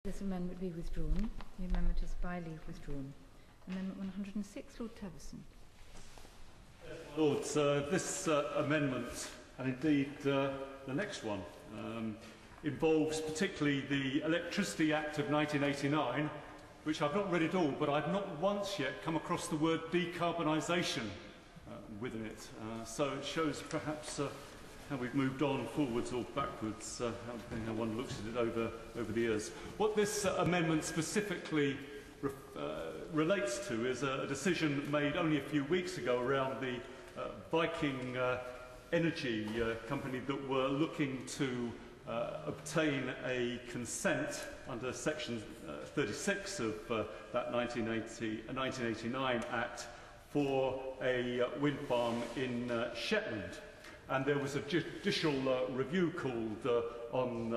This amendment be withdrawn. The amendment is by leave withdrawn. Amendment 106, Lord Teverson. Lords, this amendment, and indeed the next one, involves particularly the Electricity Act of 1989, which I've not read at all, but I've not once yet come across the word decarbonisation within it. So it shows perhaps how we've moved on forwards or backwards, how one looks at it over the years. What this amendment specifically relates to is a decision made only a few weeks ago around the Viking energy company that were looking to obtain a consent under Section 36 of that 1989 Act for a wind farm in Shetland. And there was a judicial review called on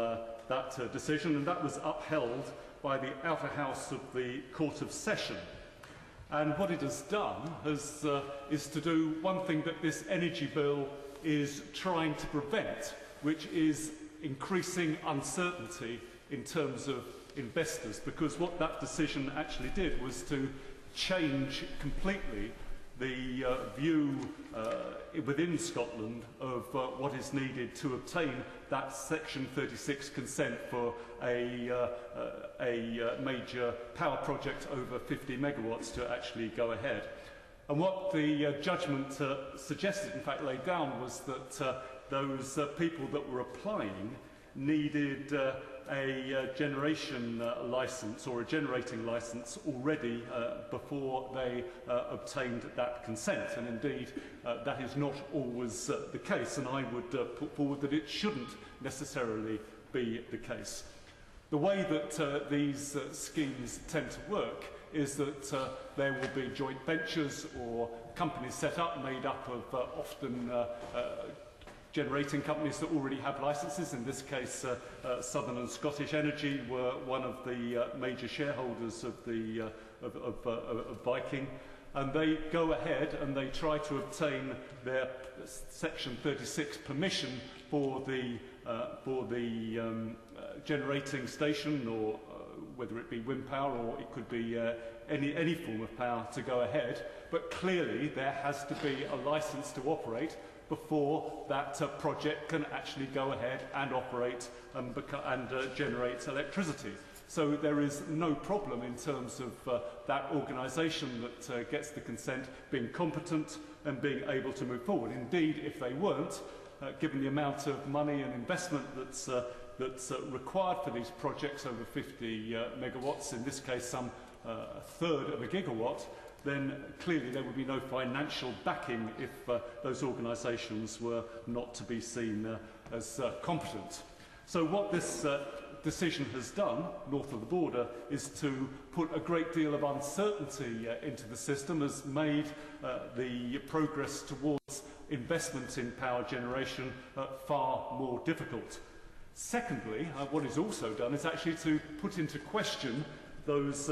that decision, and that was upheld by the outer house of the Court of Session. And what it has done is to do one thing that this energy bill is trying to prevent, which is increasing uncertainty in terms of investors, because what that decision actually did was to change completely the view within Scotland of what is needed to obtain that Section 36 consent for a major power project over 50 megawatts to actually go ahead. And what the judgment suggested, in fact laid down, was that those people that were applying needed a generation licence or a generating licence already before they obtained that consent. And indeed, that is not always the case, and I would put forward that it shouldn't necessarily be the case. The way that these schemes tend to work is that there will be joint ventures or companies set up made up of often generating companies that already have licences. In this case, Southern and Scottish Energy were one of the major shareholders of the of Viking, and they go ahead and they try to obtain their Section 36 permission for the generating station, or whether it be wind power or it could be any form of power, to go ahead. But clearly there has to be a licence to operate before that project can actually go ahead and operate and generate electricity. So there is no problem in terms of that organisation that gets the consent being competent and being able to move forward. Indeed, if they weren't, given the amount of money and investment that's required for these projects over 50 megawatts, in this case some a third of a gigawatt, then clearly there would be no financial backing if those organisations were not to be seen as competent. So what this decision has done, north of the border, is to put a great deal of uncertainty into the system, has made the progress towards investment in power generation far more difficult. Secondly, what is also done is actually to put into question those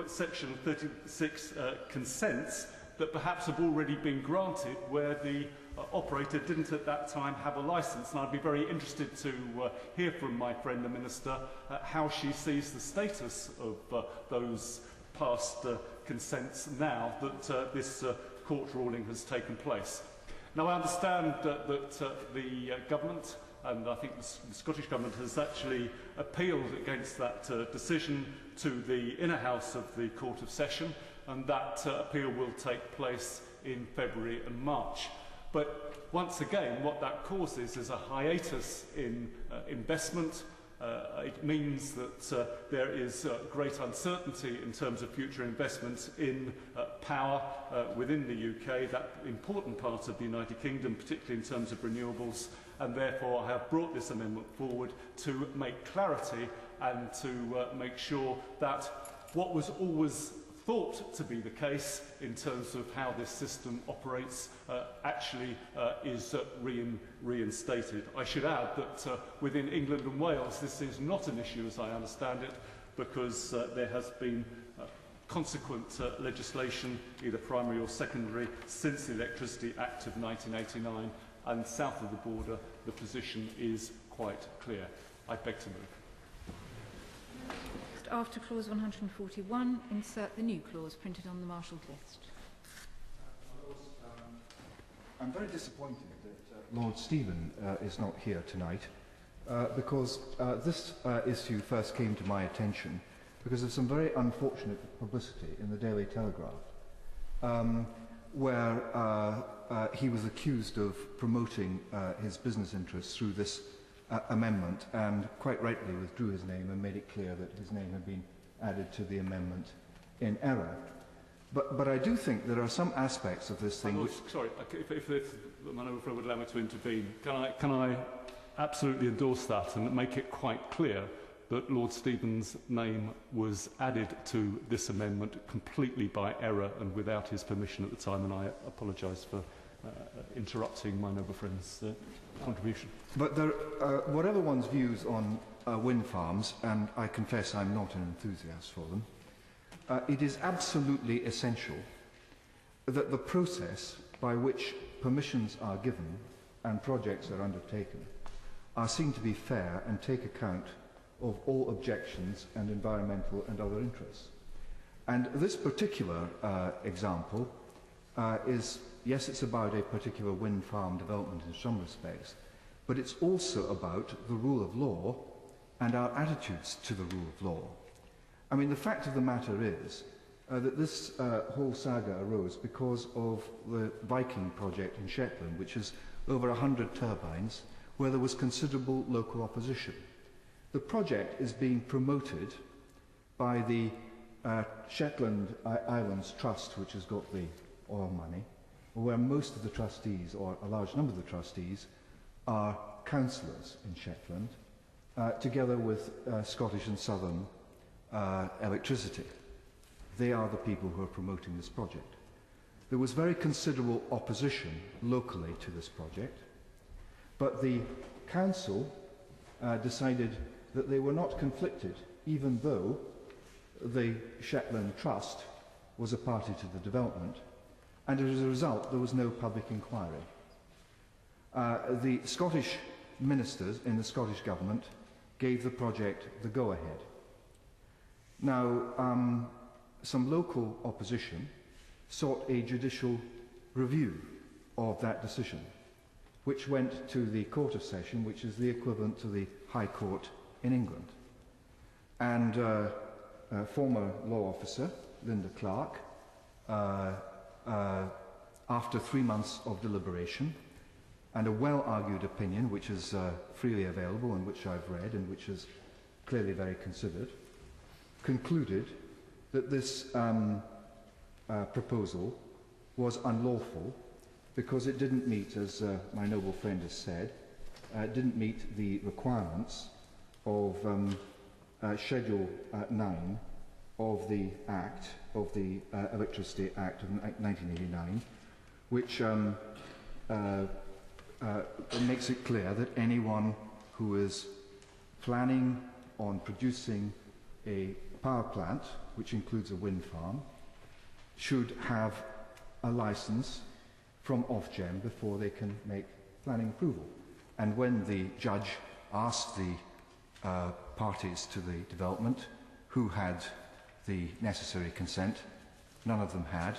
Section 36 consents that perhaps have already been granted where the operator didn't at that time have a licence. And I'd be very interested to hear from my friend the Minister how she sees the status of those past consents now that this court ruling has taken place. Now, I understand that the government, and I think the Scottish Government, has actually appealed against that decision to the inner house of the Court of Session, and that appeal will take place in February and March. But once again, what that causes is a hiatus in investment. It means that there is great uncertainty in terms of future investments in power within the UK, that important part of the United Kingdom, particularly in terms of renewables, and therefore I have brought this amendment forward to make clarity and to make sure that what was always thought to be the case in terms of how this system operates actually is reinstated. I should add that within England and Wales this is not an issue, as I understand it, because there has been consequent legislation, either primary or secondary, since the Electricity Act of 1989, and south of the border the position is quite clear. I beg to move. after clause 141, insert the new clause printed on the marshalled list. I'm very disappointed that Lord Stephen is not here tonight because this issue first came to my attention because of some very unfortunate publicity in the Daily Telegraph where he was accused of promoting his business interests through this amendment and quite rightly withdrew his name and made it clear that his name had been added to the amendment in error. But I do think there are some aspects of this thing which... Sorry, if my noble friend would allow me to intervene, can I absolutely endorse that and make it quite clear that Lord Stephen's name was added to this amendment completely by error and without his permission at the time, and I apologise for interrupting my noble friend's contribution. But there, whatever one's views on wind farms, and I confess I'm not an enthusiast for them, it is absolutely essential that the process by which permissions are given and projects are undertaken are seen to be fair and take account of all objections and environmental and other interests. And this particular example is, yes, it's about a particular wind farm development in some respects, but it's also about the rule of law and our attitudes to the rule of law. I mean, the fact of the matter is that this whole saga arose because of the Viking project in Shetland, which is over 100 turbines, where there was considerable local opposition. The project is being promoted by the Shetland Islands Trust, which has got the oil money, where most of the trustees, or a large number of the trustees, are councillors in Shetland, together with Scottish and Southern electricity. They are the people who are promoting this project. There was very considerable opposition locally to this project, but the council decided that they were not conflicted, even though the Shetland Trust was a party to the development, and as a result there was no public inquiry. The Scottish ministers in the Scottish government gave the project the go-ahead. Now, some local opposition sought a judicial review of that decision, which went to the Court of Session, which is the equivalent to the High Court in England. And former law officer, Linda Clark, after 3 months of deliberation and a well-argued opinion, which is freely available and which I've read and which is clearly very considered, concluded that this proposal was unlawful because it didn't meet, as my noble friend has said, didn't meet the requirements of Schedule 9 of the Act, of the Electricity Act of 1989, which makes it clear that anyone who is planning on producing a power plant, which includes a wind farm, should have a license from Ofgem before they can make planning approval. And when the judge asked the parties to the development who had the necessary consent, none of them had,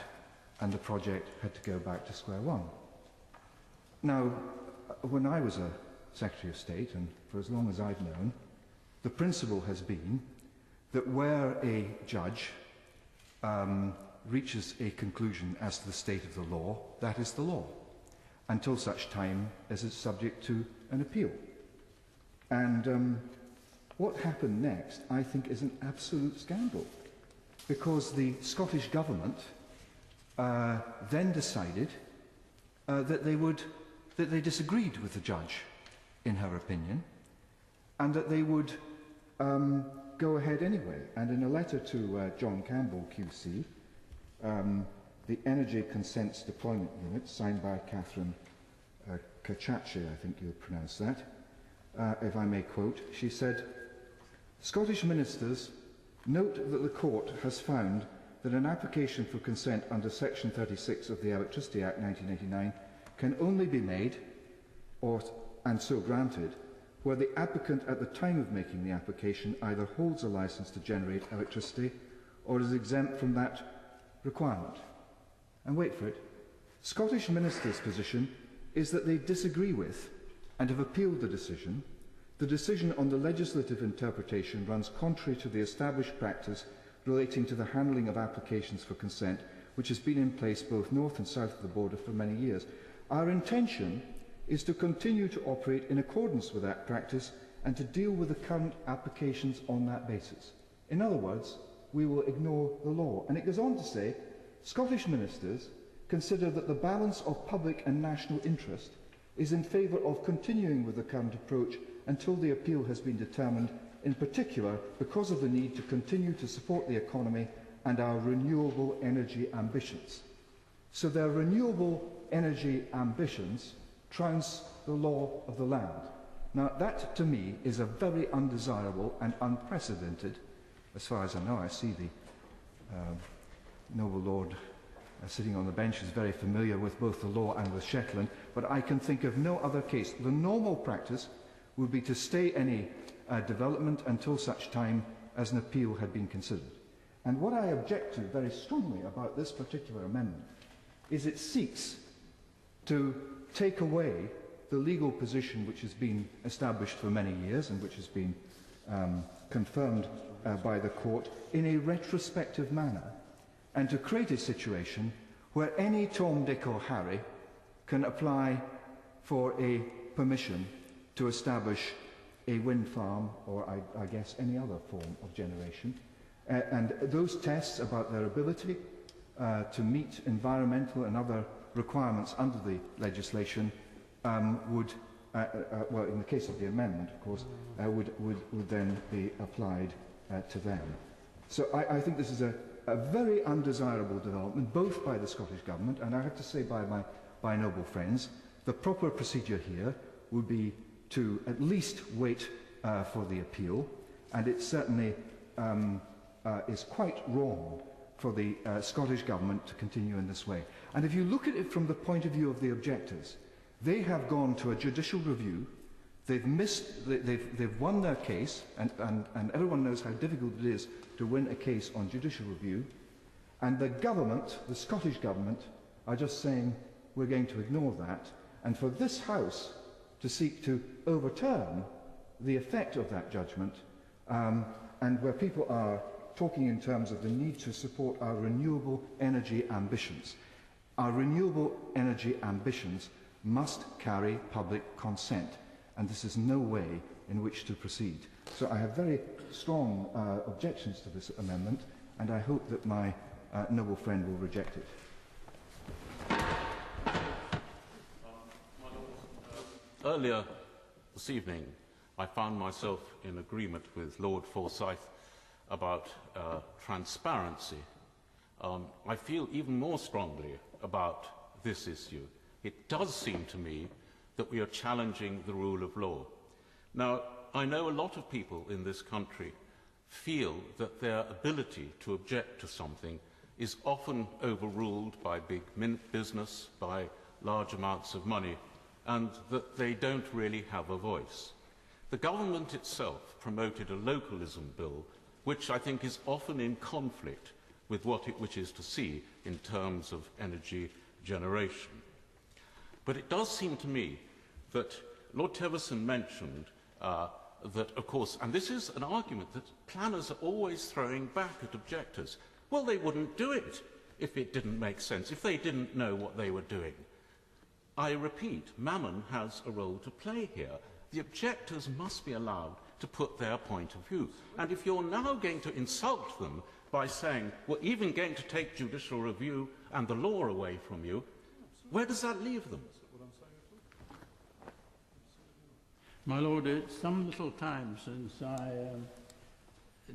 and the project had to go back to square one. Now, when I was a Secretary of State, and for as long as I've known, the principle has been that where a judge reaches a conclusion as to the state of the law, that is the law, until such time as it's subject to an appeal. And what happened next, I think, is an absolute scandal, because the Scottish government then decided that they disagreed with the judge in her opinion, and that they would go ahead anyway. And in a letter to John Campbell QC, the Energy Consents Deployment Unit, signed by Catherine Kachachi, I think you'll pronounce that, if I may quote, she said, "Scottish ministers note that the court has found that an application for consent under Section 36 of the Electricity Act 1989 can only be made, and so granted, where the applicant at the time of making the application either holds a licence to generate electricity or is exempt from that requirement. And wait for it, Scottish Ministers' position is that they disagree with and have appealed the decision. The decision on the legislative interpretation runs contrary to the established practice relating to the handling of applications for consent, which has been in place both north and south of the border for many years. Our intention is to continue to operate in accordance with that practice and to deal with the current applications on that basis. In other words, we will ignore the law. And it goes on to say, Scottish ministers consider that the balance of public and national interest is in favour of continuing with the current approach until the appeal has been determined, in particular because of the need to continue to support the economy and our renewable energy ambitions. So their renewable energy ambitions trounce the law of the land. Now that, to me, is a very undesirable and unprecedented, as far as I know. I see the noble lord sitting on the bench is very familiar with both the law and with Shetland, but I can think of no other case. The normal practice would be to stay any development until such time as an appeal had been considered. And what I object to very strongly about this particular amendment is it seeks to take away the legal position which has been established for many years and which has been confirmed by the court in a retrospective manner, and to create a situation where any Tom, Dick or Harry can apply for a permission to establish a wind farm or, I guess, any other form of generation. And those tests about their ability to meet environmental and other requirements under the legislation would, well, in the case of the amendment, of course, would then be applied to them. So I think this is a very undesirable development, both by the Scottish Government and I have to say by my noble friends. The proper procedure here would be to at least wait for the appeal, and it certainly is quite wrong for the Scottish Government to continue in this way. And if you look at it from the point of view of the objectors, they have gone to a judicial review, they've won their case, and everyone knows how difficult it is to win a case on judicial review, and the government, the Scottish Government, are just saying we're going to ignore that, and for this House to seek to overturn the effect of that judgment, and where people are talking in terms of the need to support our renewable energy ambitions. Our renewable energy ambitions must carry public consent, and this is no way in which to proceed. So I have very strong objections to this amendment, and I hope that my noble friend will reject it. Earlier this evening, I found myself in agreement with Lord Forsyth about transparency. I feel even more strongly about this issue. It does seem to me that we are challenging the rule of law. Now, I know a lot of people in this country feel that their ability to object to something is often overruled by big business, by large amounts of money, and that they don't really have a voice. The government itself promoted a localism bill, which I think is often in conflict with what it wishes to see in terms of energy generation. But it does seem to me that Lord Teverson mentioned that, of course, and this is an argument that planners are always throwing back at objectors. Well, they wouldn't do it if it didn't make sense, if they didn't know what they were doing. I repeat, Mammon has a role to play here. The objectors must be allowed to put their point of view. And if you're now going to insult them by saying, we're even going to take judicial review and the law away from you, where does that leave them? My Lord, it's some little time since I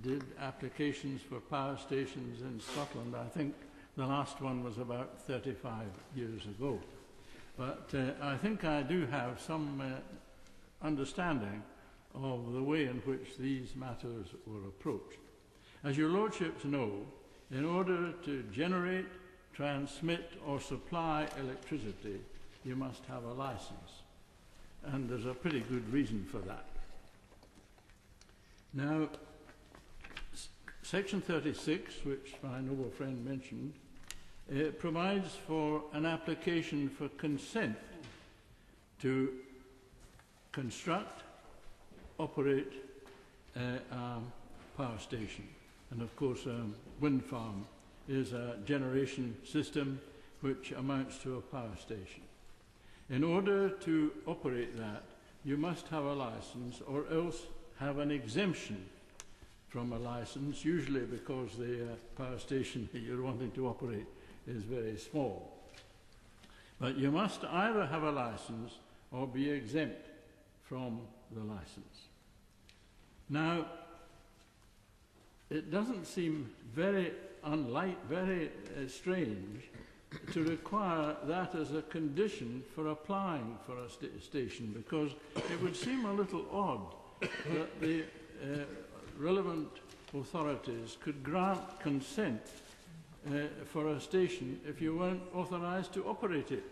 did applications for power stations in Scotland. I think the last one was about 35 years ago. But I think I do have some understanding of the way in which these matters were approached. As your lordships know, in order to generate, transmit or supply electricity, you must have a license. And there's a pretty good reason for that. Now, Section 36, which my noble friend mentioned, provides for an application for consent to construct, operate a power station. And of course, a wind farm is a generation system which amounts to a power station. In order to operate that, you must have a license or else have an exemption from a license, usually because the power station that you're wanting to operate is very small. But you must either have a license or be exempt from the license. Now, it doesn't seem very strange to require that as a condition for applying for a station, because it would seem a little odd that the relevant authorities could grant consent for a station if you weren't authorised to operate it.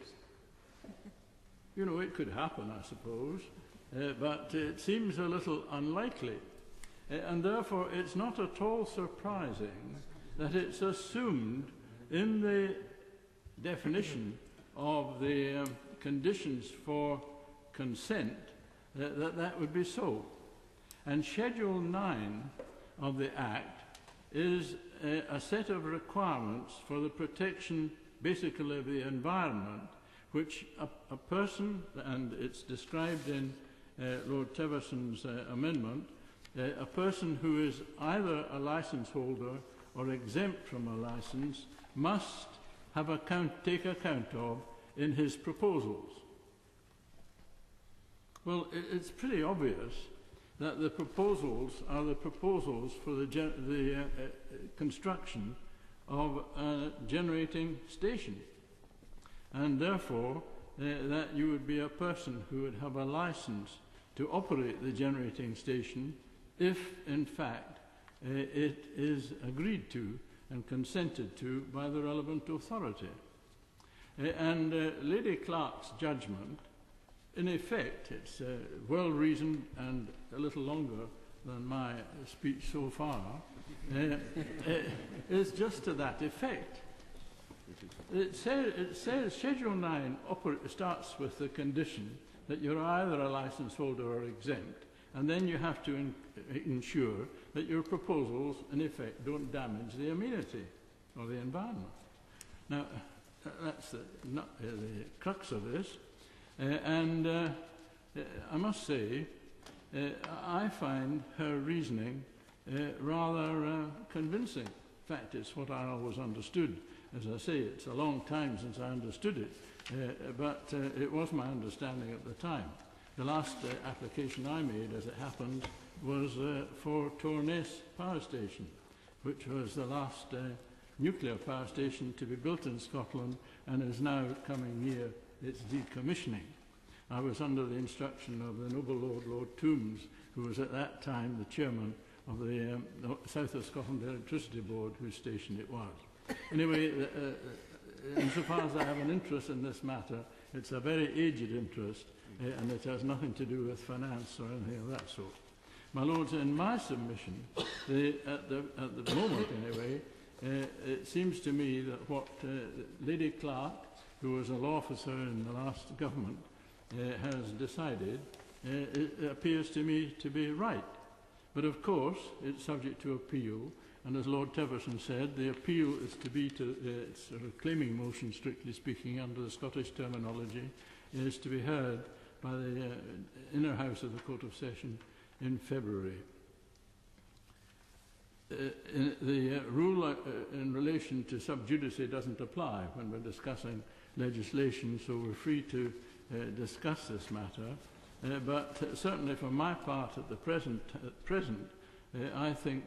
You know, it could happen, I suppose, but it seems a little unlikely. And therefore, it's not at all surprising that it's assumed in the definition of the conditions for consent that would be so. And Schedule 9 of the Act is a set of requirements for the protection, basically, of the environment, which a person, and it's described in Lord Teverson's amendment, a person who is either a licence holder or exempt from a licence must have take account of in his proposals. Well, it's pretty obvious that the proposals are the proposals for the construction of a generating station, and therefore that you would be a person who would have a licence to operate the generating station if, in fact, it is agreed to and consented to by the relevant authority. And Lady Clark's judgment, in effect, it's well-reasoned and a little longer than my speech so far, is just to that effect. It says Schedule 9 starts with the condition that you're either a licence holder or exempt, and then you have to ensure that your proposals, in effect, don't damage the amenity or the environment. Now, that's the crux of this. I must say, I find her reasoning rather convincing. In fact, it's what I always understood. As I say, it's a long time since I understood it, but it was my understanding at the time. The last application I made, as it happened, was for Torness Power Station, which was the last nuclear power station to be built in Scotland and is now coming near its decommissioning. I was under the instruction of the noble Lord Toombs, who was at that time the chairman of the South of Scotland Electricity Board, whose station it was. Anyway, insofar as I have an interest in this matter, it's a very aged interest, and it has nothing to do with finance or anything of that sort. My Lords, in my submission, at the moment anyway, it seems to me that what Lady Clark, who was a law officer in the last government, has decided, it appears to me to be right. But of course, it's subject to appeal, and as Lord Teverson said, the appeal is to be to its reclaiming motion, strictly speaking, under the Scottish terminology, is to be heard by the inner house of the Court of Session in February. The rule in relation to sub judice doesn't apply when we're discussing legislation, so we're free to discuss this matter. But certainly for my part at present, I think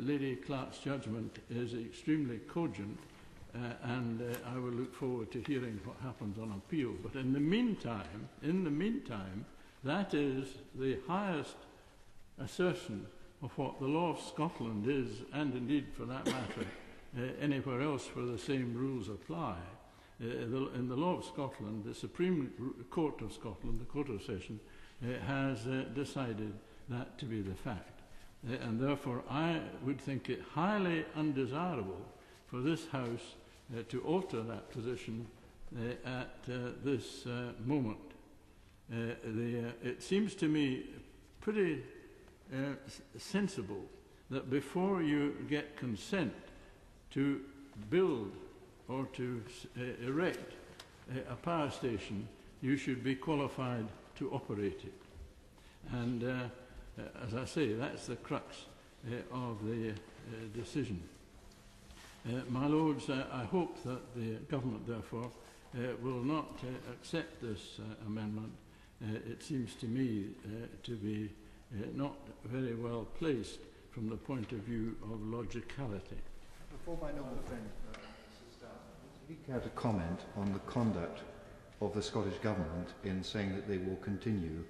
Lady Clark's judgment is extremely cogent, and I will look forward to hearing what happens on appeal. But in the meantime, that is the highest assertion of what the law of Scotland is, and indeed, for that matter, anywhere else where the same rules apply. In the law of Scotland, the Supreme Court of Scotland, the Court of Session, has decided that to be the fact. And therefore I would think it highly undesirable for this House to alter that position at this moment. It seems to me pretty sensible that before you get consent to build or to erect a power station, you should be qualified to operate it. And as I say, that's the crux of the decision. My Lords, I hope that the Government, therefore, will not accept this amendment. It seems to me to be not very well placed from the point of view of logicality. Before my noble friend sits down, would you care to comment on the conduct of the Scottish Government in saying that they will continue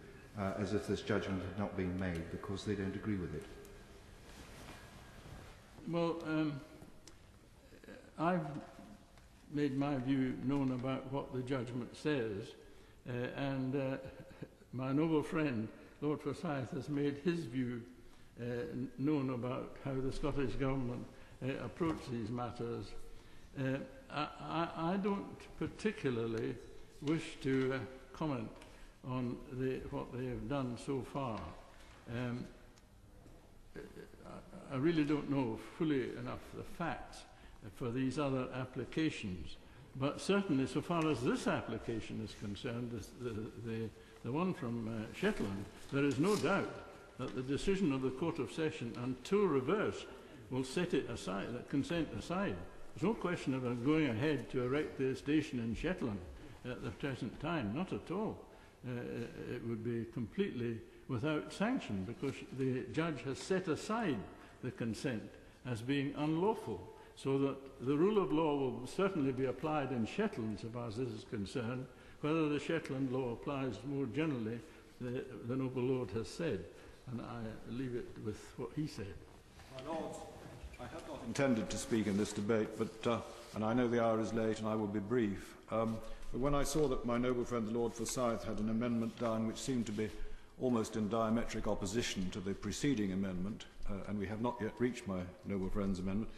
as if this judgment had not been made because they don't agree with it? Well, I've made my view known about what the judgment says, and my noble friend, Lord Forsyth, has made his view known about how the Scottish Government approach these matters. I don't particularly wish to comment on what they have done so far. I really don't know fully enough the facts for these other applications, but certainly so far as this application is concerned, the one from Shetland, there is no doubt that the decision of the Court of Session, until reversed, will set it aside, that consent aside. There's no question of them going ahead to erect the station in Shetland at the present time, not at all. It would be completely without sanction because the judge has set aside the consent as being unlawful, so that the rule of law will certainly be applied in Shetland so far as this is concerned. Whether the Shetland law applies more generally, the noble Lord has said, and I leave it with what he said. My Lords, I had not intended to speak in this debate, but and I know the hour is late and I will be brief. But when I saw that my noble friend the Lord Forsyth had an amendment down which seemed to be almost in diametric opposition to the preceding amendment, and we have not yet reached my noble friend's amendment,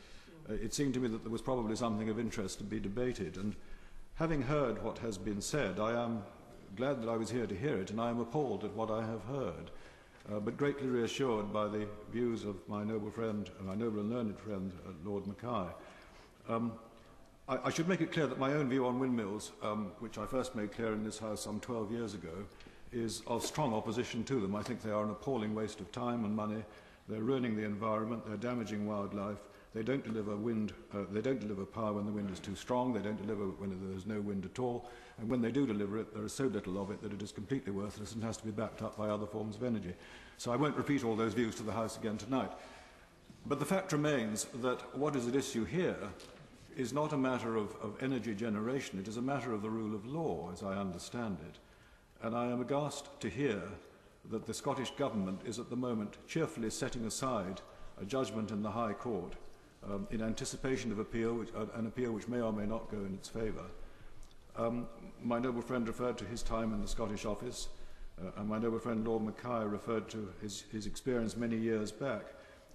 it seemed to me that there was probably something of interest to be debated. And having heard what has been said, I am glad that I was here to hear it, and I am appalled at what I have heard, but greatly reassured by the views of my noble friend, my noble and learned friend, Lord Mackay. I should make it clear that my own view on windmills, which I first made clear in this House some 12 years ago, is of strong opposition to them. I think they are an appalling waste of time and money. They're ruining the environment, they're damaging wildlife, they don't deliver power when the wind is too strong, they don't deliver when there's no wind at all, and when they do deliver it, there is so little of it that it is completely worthless and has to be backed up by other forms of energy. So I won't repeat all those views to the House again tonight. But the fact remains that what is at issue here is not a matter of energy generation, it is a matter of the rule of law, as I understand it. And I am aghast to hear that the Scottish Government is at the moment cheerfully setting aside a judgment in the High Court in anticipation of an appeal which may or may not go in its favour. My noble friend referred to his time in the Scottish office, and my noble friend Lord Mackay referred to his experience many years back.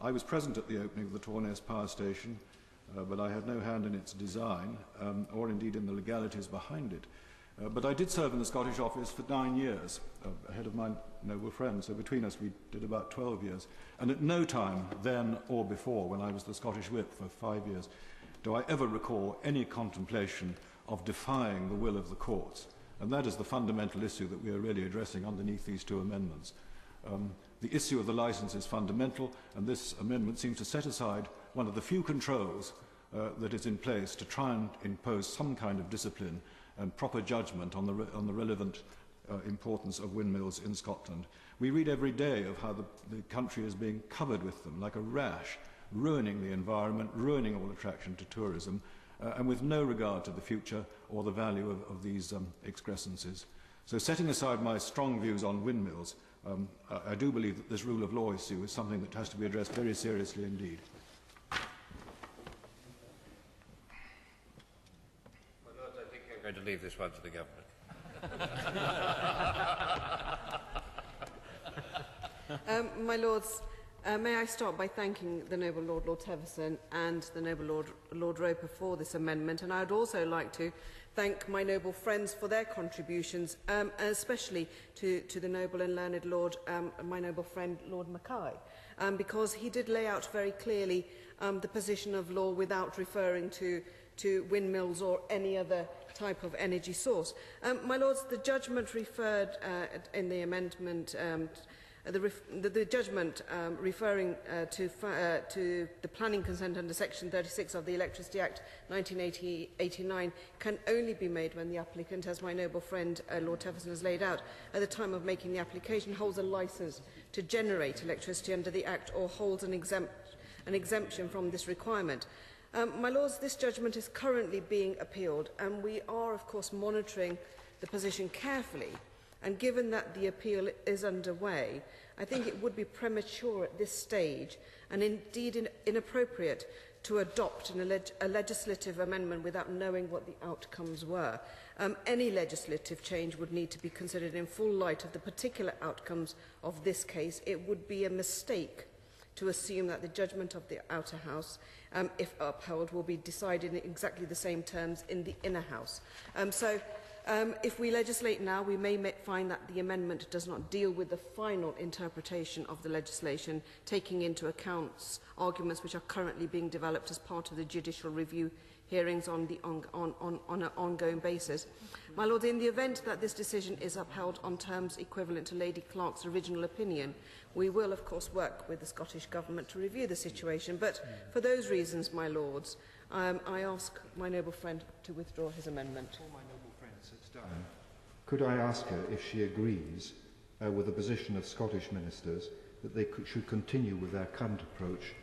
I was present at the opening of the Torness power station, but I had no hand in its design, or indeed in the legalities behind it. But I did serve in the Scottish office for 9 years, ahead of my noble friend, so between us we did about 12 years. And at no time, then or before, when I was the Scottish whip for 5 years, do I ever recall any contemplation of defying the will of the courts. And that is the fundamental issue that we are really addressing underneath these two amendments. The issue of the licence is fundamental, and this amendment seems to set aside one of the few controls that is in place to try and impose some kind of discipline and proper judgment on the relevant importance of windmills in Scotland. We read every day of how the country is being covered with them like a rash, ruining the environment, ruining all attraction to tourism, and with no regard to the future or the value of these excrescences. So setting aside my strong views on windmills, I do believe that this rule of law issue is something that has to be addressed very seriously indeed. Going to leave this one to the government. My Lords, may I start by thanking the Noble Lord Teverson and the Noble Lord Roper for this amendment, and I would also like to thank my noble friends for their contributions, especially to the noble and learned Lord, my noble friend Lord Mackay, because he did lay out very clearly the position of law without referring to windmills or any other type of energy source. My Lords, the judgment referred in the amendment, the judgment referring to the planning consent under Section 36 of the Electricity Act 1989 can only be made when the applicant, as my noble friend Lord Teverson has laid out, at the time of making the application holds a licence to generate electricity under the Act or holds an exemption from this requirement. My Lords, this judgment is currently being appealed, and we are, of course, monitoring the position carefully. And given that the appeal is underway, I think it would be premature at this stage, and indeed inappropriate, to adopt a legislative amendment without knowing what the outcomes were. Any legislative change would need to be considered in full light of the particular outcomes of this case. It would be a mistake to assume that the judgment of the outer house, if upheld, will be decided in exactly the same terms in the inner house. If we legislate now, we may find that the amendment does not deal with the final interpretation of the legislation, taking into account arguments which are currently being developed as part of the judicial review hearings on an ongoing basis. My Lord, in the event that this decision is upheld on terms equivalent to Lady Clark's original opinion, we will, of course, work with the Scottish Government to review the situation. But for those reasons, my Lords, I ask my noble friend to withdraw his amendment. Before my noble friend sits down, could I ask her if she agrees with the position of Scottish ministers that they should continue with their current approach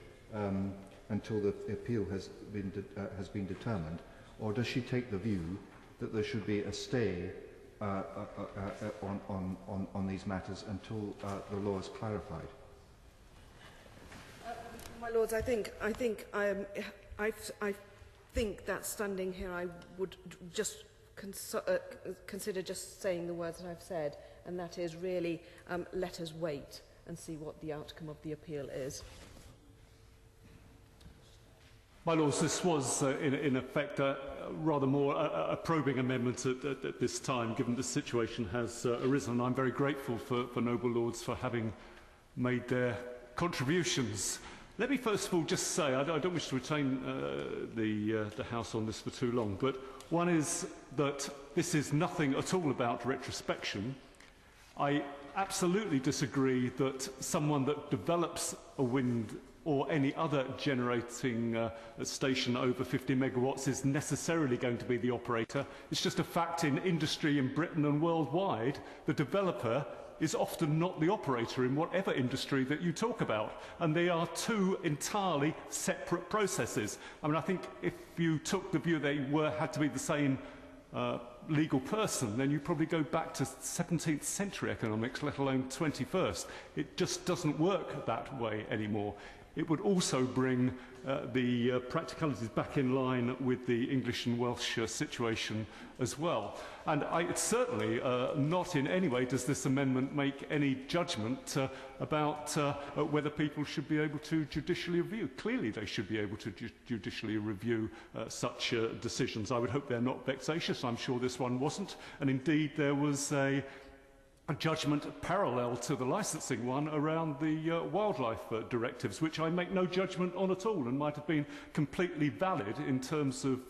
until the appeal has been determined, or does she take the view that there should be a stay on these matters until the law is clarified? My Lords, I think that standing here, I would just consider just saying the words that I've said, and that is really let us wait and see what the outcome of the appeal is. My Lords, this was, in effect, rather more a probing amendment at this time, given the situation has arisen. I'm very grateful for noble Lords for having made their contributions. Let me first of all just say, I don't wish to retain the House on this for too long, but one is that this is nothing at all about retrospection. I absolutely disagree that someone that develops a wind or any other generating station over 50 megawatts is necessarily going to be the operator. It's just a fact in industry in Britain and worldwide, the developer is often not the operator in whatever industry that you talk about. And they are two entirely separate processes. I mean, I think if you took the view they had to be the same legal person, then you probably go back to 17th century economics, let alone 21st. It just doesn't work that way anymore. It would also bring the practicalities back in line with the English and Welsh situation as well. And it's certainly not in any way does this amendment make any judgment about whether people should be able to judicially review. Clearly they should be able to judicially review such decisions. I would hope they're not vexatious. I'm sure this one wasn't. And indeed there was a judgment parallel to the licensing one around the wildlife directives, which I make no judgment on at all and might have been completely valid in terms of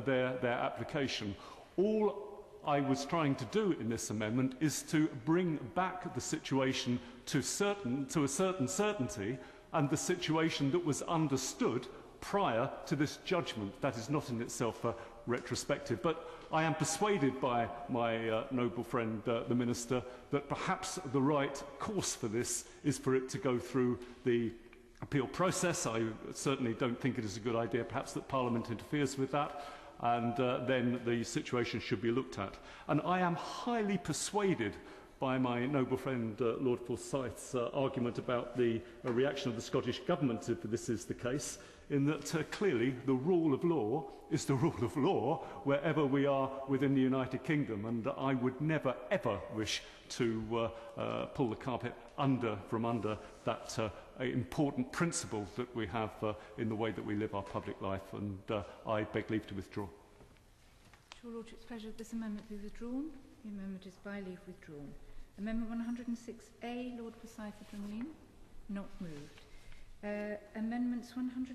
their application. All I was trying to do in this amendment is to bring back the situation to a certain certainty, and the situation that was understood prior to this judgment. That is not in itself retrospective, but I am persuaded by my noble friend, the Minister, that perhaps the right course for this is for it to go through the appeal process. I certainly don't think it is a good idea, perhaps, that Parliament interferes with that, and then the situation should be looked at. And I am highly persuaded by my noble friend Lord Forsyth's argument about the reaction of the Scottish Government if this is the case, in that clearly the rule of law is the rule of law wherever we are within the United Kingdom, and I would never ever wish to pull the carpet from under that important principle that we have in the way that we live our public life, and I beg leave to withdraw. Your Lordship's pleasure, this amendment be withdrawn. The amendment is by leave withdrawn. Amendment 106A, Lord Forsyth of Drumlin, not moved. Amendments 100